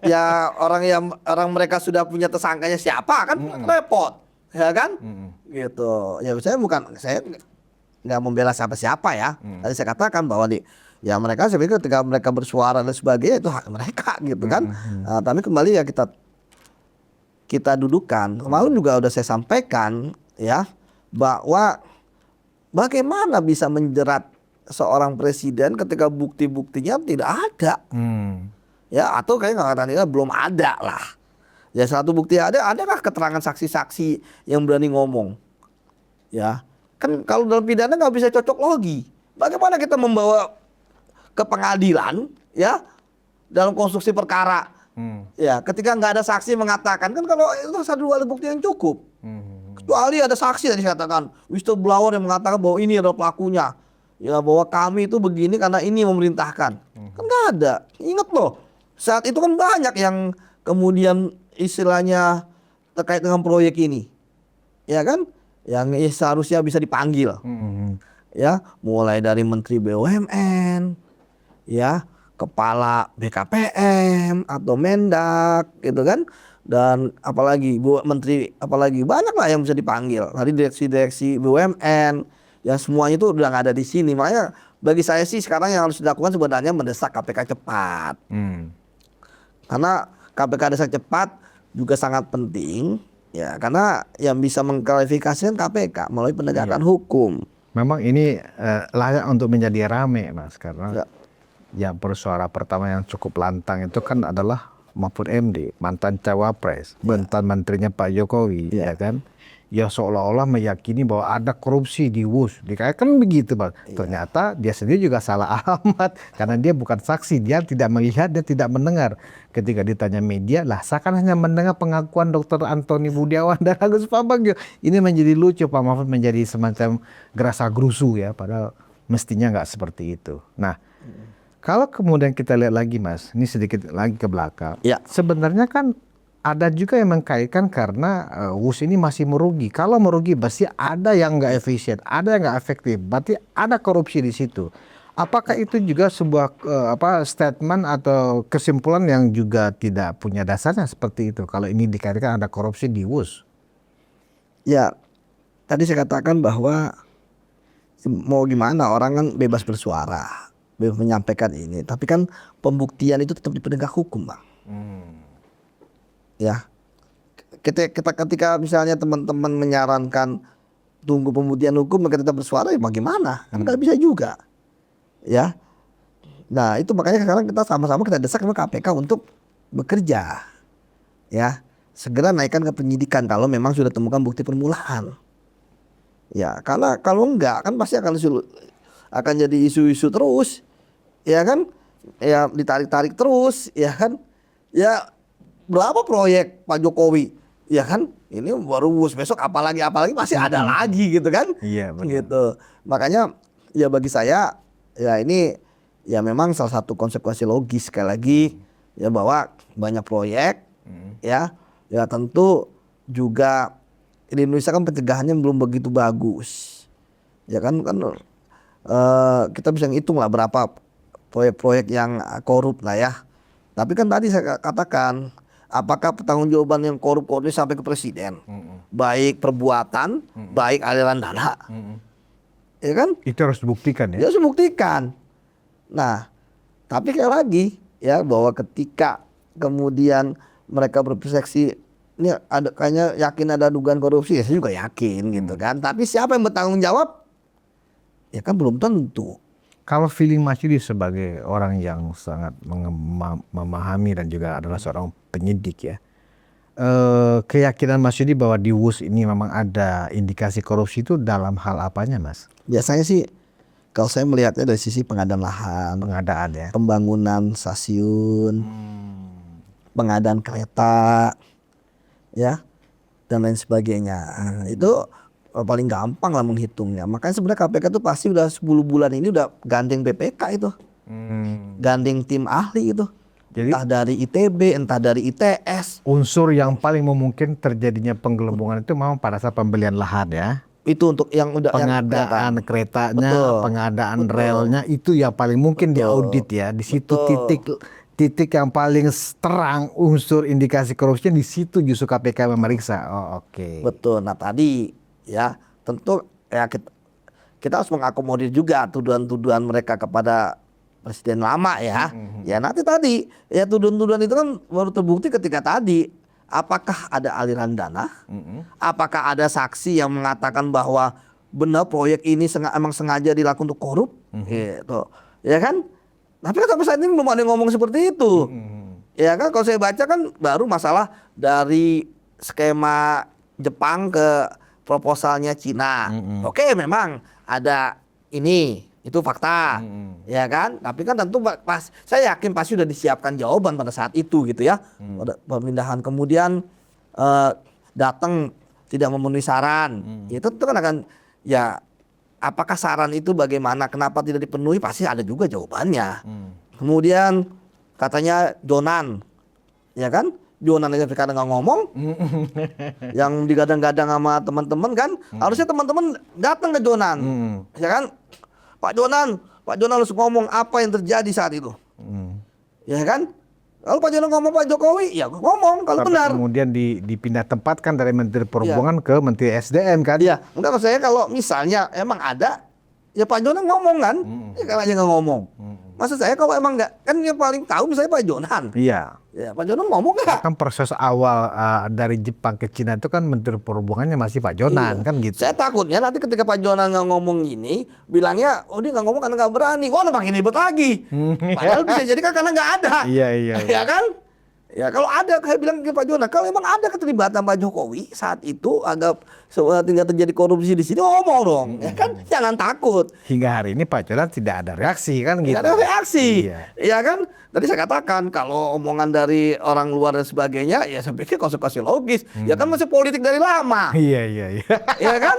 ya orang mereka sudah punya tersangkanya siapa kan repot. Ya kan? Gitu. Ya saya nggak membela siapa-siapa ya. Tadi saya katakan bahwa ya mereka saya pikir ketika mereka bersuara dan sebagainya itu hak mereka gitu kan. Tapi kembali ya kita dudukan. Kemarin juga udah saya sampaikan ya bahwa bagaimana bisa menjerat seorang presiden ketika bukti-buktinya tidak ada. Ya atau kayak katanya belum ada lah. Ya satu bukti adakah keterangan saksi-saksi yang berani ngomong? Ya, kan kalau dalam pidana nggak bisa cocok logi. Bagaimana kita membawa ke pengadilan, ya, dalam konstruksi perkara, ya, ketika nggak ada saksi mengatakan kan kalau itu satu dua alat bukti yang cukup. Kecuali ada saksi tadi saya katakan, whistleblower yang mengatakan bahwa ini adalah pelakunya, ya, bahwa kami itu begini karena ini memerintahkan. Kan nggak ada. Ingat loh, saat itu kan banyak yang kemudian istilahnya terkait dengan proyek ini, ya kan, yang seharusnya bisa dipanggil, ya, mulai dari Menteri BUMN, ya, Kepala BKPM atau Mendak, gitu kan, dan apalagi Menteri, apalagi banyak lah yang bisa dipanggil. Tadi direksi-direksi BUMN, ya semuanya itu udah nggak ada di sini. Makanya bagi saya sih sekarang yang harus dilakukan sebenarnya mendesak KPK cepat, karena KPK desak cepat juga sangat penting ya, karena yang bisa mengklarifikasikan KPK melalui penegakan hukum. Memang ini layak untuk menjadi rame Mas, karena ya bersuara pertama yang cukup lantang itu kan adalah Mahfud MD, mantan Cawapres, mantan menterinya Pak Jokowi, ya kan? Ya seolah-olah meyakini bahwa ada korupsi di WUS, dikaitkan begitu Bang. Ternyata dia sendiri juga salah alamat karena dia bukan saksi, dia tidak melihat, dia tidak mendengar. Ketika ditanya media, lah seakan hanya mendengar pengakuan Dr. Antoni Budiawan dan Agus Pambagio. Ini menjadi lucu, Pak Mahfud menjadi semacam gerasa gerusu ya, padahal mestinya nggak seperti itu. Nah, kalau kemudian kita lihat lagi Mas, ini sedikit lagi ke belakang. Sebenarnya kan ada juga yang mengkaitkan karena WUS ini masih merugi. Kalau merugi pasti ada yang nggak efisien, ada yang nggak efektif. Berarti ada korupsi di situ. Apakah itu juga sebuah statement atau kesimpulan yang juga tidak punya dasarnya seperti itu? Kalau ini dikaitkan ada korupsi di WUS. Ya, tadi saya katakan bahwa mau gimana orang kan bebas bersuara, bebas menyampaikan ini. Tapi kan pembuktian itu tetap di penegak hukum, Bang. Ya, ketika misalnya teman-teman menyarankan tunggu pembuktian hukum maka tetap bersuara, ya bagaimana? Kan nggak bisa juga, ya. Nah itu makanya sekarang kita sama-sama kita desak sama KPK untuk bekerja, ya, segera naikkan ke penyidikan kalau memang sudah temukan bukti permulaan, ya. Karena kalau enggak kan pasti akan jadi isu-isu terus, ya kan, ya ditarik-tarik terus, ya kan, ya. Berapa proyek Pak Jokowi, ya kan? Ini baru WUS, besok apalagi masih ada lagi gitu kan? Iya benar. Gitu. Makanya ya bagi saya ya ini ya memang salah satu konsekuensi logis sekali lagi ya bahwa banyak proyek ya tentu juga di Indonesia kan pencegahannya belum begitu bagus. Ya kan kita bisa ngitung lah berapa proyek-proyek yang korup lah ya. Tapi kan tadi saya katakan, apakah pertanggungjawaban yang korup ini sampai ke presiden, baik perbuatan, baik aliran dana, ya kan? Itu harus dibuktikan ya. Dia harus dibuktikan. Nah, tapi kayak lagi ya bahwa ketika kemudian mereka berpersepsi ini ada kayaknya yakin ada dugaan korupsi, ya saya juga yakin gitu kan. Tapi siapa yang bertanggung jawab? Ya kan belum tentu. Kalau feeling Mas Yudi sebagai orang yang sangat memahami dan juga adalah seorang penyidik ya, keyakinan Mas Yudi bahwa di WUS ini memang ada indikasi korupsi itu dalam hal apanya Mas? Biasanya sih kalau saya melihatnya dari sisi pengadaan lahan, Pengadaan ya, pembangunan stasiun, pengadaan kereta, ya, dan lain sebagainya. Nah, itu paling gampang lah menghitungnya. Makanya sebenarnya KPK tuh pasti udah 10 bulan ini udah gandeng BPK itu, gandeng tim ahli itu. Jadi Entah dari ITB, entah dari ITS. unsur yang paling memungkinkan terjadinya penggelembungan itu memang pada saat pembelian lahan ya. Itu untuk yang udah Pengadaan keretanya, Betul. pengadaan Betul. relnya itu yang paling mungkin Betul. diaudit ya. Di situ Betul. titik yang paling terang unsur indikasi korupsinya di situ justru KPK memeriksa. Oh, oke. Betul. Nah tadi ya tentu ya kita harus mengakomodir juga tuduhan-tuduhan mereka kepada presiden lama ya. Ya nanti tadi ya tuduhan-tuduhan itu kan baru terbukti ketika tadi apakah ada aliran dana, apakah ada saksi yang mengatakan bahwa benar proyek ini emang sengaja dilakukan untuk korup, gitu, ya kan? Tapi kan sampai saat ini belum ada yang ngomong seperti itu, ya kan? Kalau saya baca kan baru masalah dari skema Jepang ke proposalnya Cina. Oke, memang ada ini. Itu fakta, ya kan? Tapi kan tentu saya yakin pasti sudah disiapkan jawaban pada saat itu gitu ya. Pada pemindahan kemudian datang tidak memenuhi saran, itu kan akan ya apakah saran itu bagaimana, kenapa tidak dipenuhi pasti ada juga jawabannya. Kemudian katanya Jonan, ya kan? Jonan aja kadang nggak ngomong, yang digadang-gadang sama teman-teman kan, harusnya teman-teman datang ke Jonan, ya kan? Pak Jonan harus ngomong apa yang terjadi saat itu, ya kan? Kalau Pak Jonan ngomong Pak Jokowi, ya ngomong kalau benar. Kemudian dipindah tempatkan dari Menteri Perhubungan ke Menteri SDM kan? Iya, enggak maksud saya kalau misalnya emang ada, ya Pak Jonan ngomong kan, ya kalau aja nggak ngomong. Maksud saya kalau emang nggak, kan yang paling tahu misalnya Pak Jonan. Iya. Ya Pak Jonan ngomong nggak? Kan proses awal dari Jepang ke Cina itu kan Menteri Perhubungannya masih Pak Jonan kan gitu. Saya takutnya nanti ketika Pak Jonan nggak ngomong gini, bilangnya, oh dia nggak ngomong karena nggak berani. Wah, makin ribet lagi. Padahal bisa jadi kan karena nggak ada. Iya. Ya kan? Ya kalau ada, saya bilang ke Pak Jonan, kalau emang ada keterlibatan Pak Jokowi saat itu agak tinggal terjadi korupsi di sini, ngomong dong, ya kan? Jangan takut. Hingga hari ini Pak Jonan tidak ada reaksi kan gitu. Tidak ada reaksi, Iya. ya kan? Tadi saya katakan kalau omongan dari orang luar dan sebagainya, ya saya pikir konsekuensi logis. Ya kan masih politik dari lama, Iya. ya kan?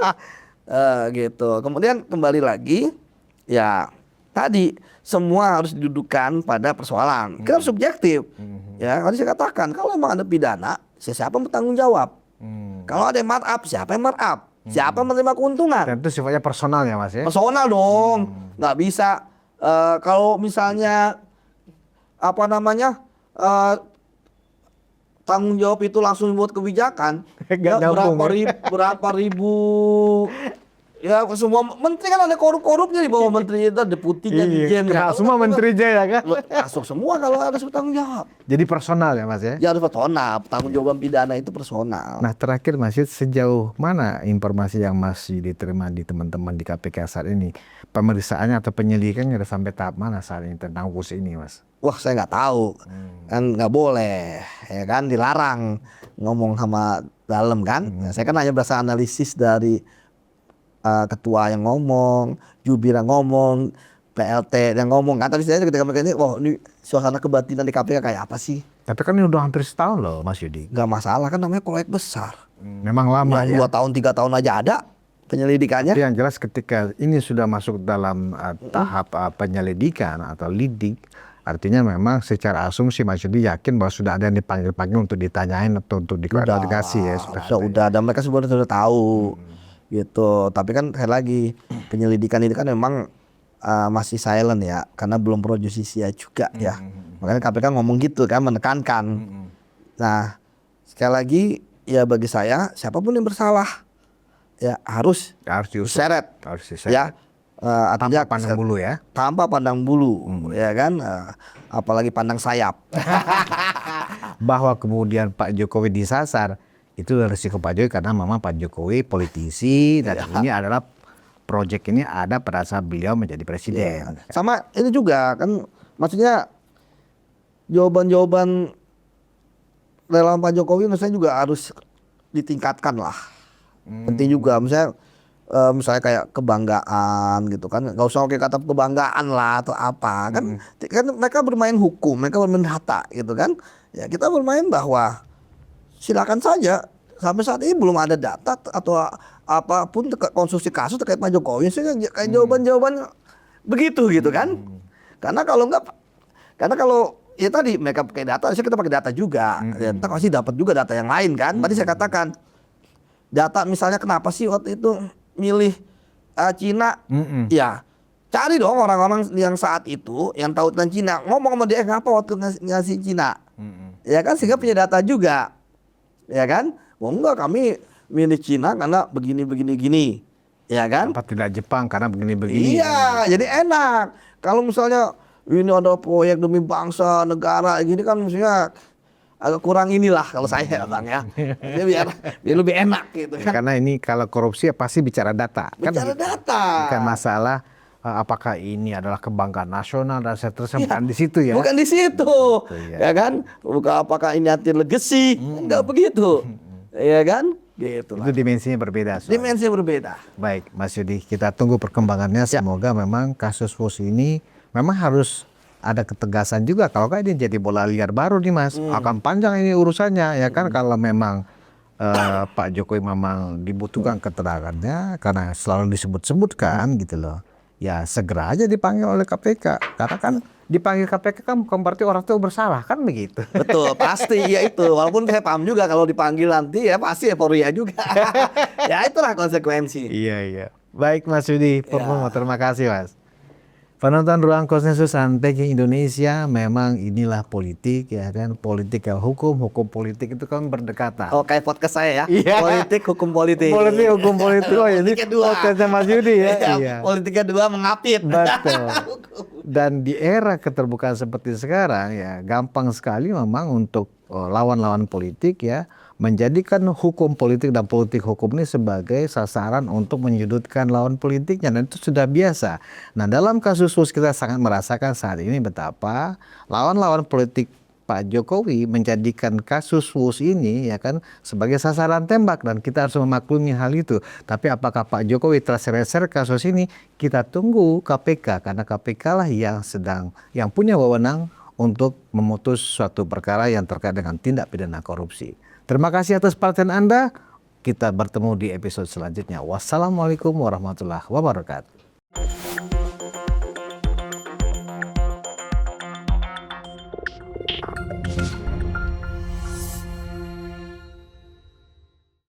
Gitu. Kemudian kembali lagi, ya tadi semua harus didudukan pada persoalan. Kita harus subjektif. Ya, tadi saya katakan kalau memang ada pidana, siapa yang bertanggung jawab? Kalau ada yang markup, siapa yang markup? Siapa yang menerima keuntungan? Dan itu sifatnya personal ya Mas ya? Personal dong, nggak bisa. Kalau misalnya apa namanya tanggung jawab itu langsung buat kebijakan, Nggak ya, nyambung, berapa ribu, ya semua menteri kan ada korup-korupnya di bawah menteri itu, deputinya, Iya, dirjennya. kenal semua menterinya ya kan? Masuk semua kalau harus bertanggung jawab. Jadi personal ya Mas ya? Ya harus personal, tanggung jawab pidana itu personal. Nah terakhir Mas, sejauh mana informasi yang masih diterima di teman-teman di KPK saat ini? Pemeriksaannya atau penyelidikannya sudah sampai tahap mana saat ini tentang kasus ini Mas? Wah saya nggak tahu, kan nggak boleh, ya kan dilarang ngomong sama dalam kan. Nah, saya kan hanya berasa analisis dari ketua yang ngomong, jubir yang ngomong, PLT yang ngomong. Kan tadi saya ketika mereka ini, wah ini suasana kebatinan di KPK kayak apa sih? Tapi kan ini udah hampir setahun loh Mas Yudi. Nggak masalah kan namanya proyek besar. Memang lama ya. 2 tahun 3 tahun aja ada penyelidikannya. Tapi yang jelas ketika ini sudah masuk dalam tahap penyelidikan atau lidik, artinya memang secara asumsi Mas Yudi yakin bahwa sudah ada yang dipanggil-panggil untuk ditanyain atau untuk diklarifikasi ya. Sudah ada, mereka sebenarnya sudah tahu gitu. Tapi kan sekali lagi penyelidikan ini kan memang masih silent ya, karena belum pro justisia juga ya. Makanya KPK ngomong gitu kan, menekankan. Nah sekali lagi ya bagi saya siapapun yang bersalah ya harus diseret. Harus diseret. Ya. Artinya tanpa pandang bulu ya. Tanpa pandang bulu, ya kan, apalagi pandang sayap. Bahwa kemudian Pak Jokowi disasar, itu resiko Pak Jokowi karena memang Pak Jokowi politisi dan ini adalah proyek ini ada pada saat beliau menjadi presiden. Sama ini juga kan, maksudnya jawaban-jawaban relawan Pak Jokowi menurut juga harus ditingkatkan lah. Penting juga, misalnya kayak kebanggaan gitu kan, nggak usah pakai kata kebanggaan lah atau apa kan, kan mereka bermain hukum, mereka bermain data gitu kan, Ya kita bermain bahwa silakan saja. Sampai saat ini belum ada data atau apapun konstruksi kasus terkait Pak Jokowi. Sehingga kayak jawaban-jawaban begitu gitu kan. Karena kalau ya tadi mereka pakai data, harusnya kita pakai data juga. Ya, kita pasti dapat juga data yang lain kan. Tadi saya katakan data misalnya kenapa sih waktu itu milih Cina? Ya cari dong orang-orang yang saat itu yang tahu tentang Cina, ngomong sama dia ngapa waktu ngasih Cina. Ya kan, sehingga punya data juga. Ya kan? Oh enggak, kami milih Cina karena begini. Ya kan? Apa tidak Jepang karena begini-begini. Iya, jadi enak. Kalau misalnya ini ada proyek demi bangsa, negara gini kan mestinya agak kurang inilah kalau saya Bang ya. Jadi biar lebih enak gitu Ya, kan. karena ini kalau korupsi ya pasti bicara data. Bicara data. Bukan masalah apakah ini adalah kebanggaan nasional dan seterusnya, bukan di situ ya. Bukan di situ. ya. Ya kan? Bukan apakah ini anti legacy? Enggak begitu. Ya kan? Gitu Itu lah. dimensinya berbeda. soalnya. Dimensi berbeda. Baik, Mas Yudi, kita tunggu perkembangannya. Semoga memang kasus WUS ini memang harus ada ketegasan juga. Kalau kan ini jadi bola liar baru nih Mas, akan panjang ini urusannya ya kan. Kalau memang Pak Jokowi memang dibutuhkan keterangannya karena selalu disebut-sebutkan gitu loh. Ya segera aja dipanggil oleh KPK. Karena kan dipanggil KPK kan bukan berarti orang itu bersalah kan begitu. Betul, pasti ya itu. Walaupun saya paham juga kalau dipanggil nanti ya pasti euforia juga. Ya itulah konsekuensi. Iya. Baik Mas Yudi Purnomo, terima kasih Mas. Penonton Ruang Konsensus Santai Indonesia, memang inilah politik ya kan, politik ya hukum politik itu kan berdekatan. Oh kayak podcast saya ya. Iya. Politik, hukum politik. Politik, hukum politik. Oh ini Politiknya dua. podcastnya Mas Yudi ya. Iya. Politiknya dua mengapit. Betul. Dan di era keterbukaan seperti sekarang ya, gampang sekali memang untuk lawan-lawan politik ya menjadikan hukum politik dan politik hukum ini sebagai sasaran untuk menyudutkan lawan politiknya, dan itu sudah biasa. Nah, dalam kasus WUS kita sangat merasakan saat ini betapa lawan-lawan politik Pak Jokowi menjadikan kasus WUS ini ya kan sebagai sasaran tembak, dan kita harus memaklumi hal itu. Tapi apakah Pak Jokowi terseret-seret kasus ini? Kita tunggu KPK, karena KPK lah yang punya wewenang untuk memutus suatu perkara yang terkait dengan tindak pidana korupsi. Terima kasih atas perhatian Anda. Kita bertemu di episode selanjutnya. Wassalamualaikum warahmatullahi wabarakatuh.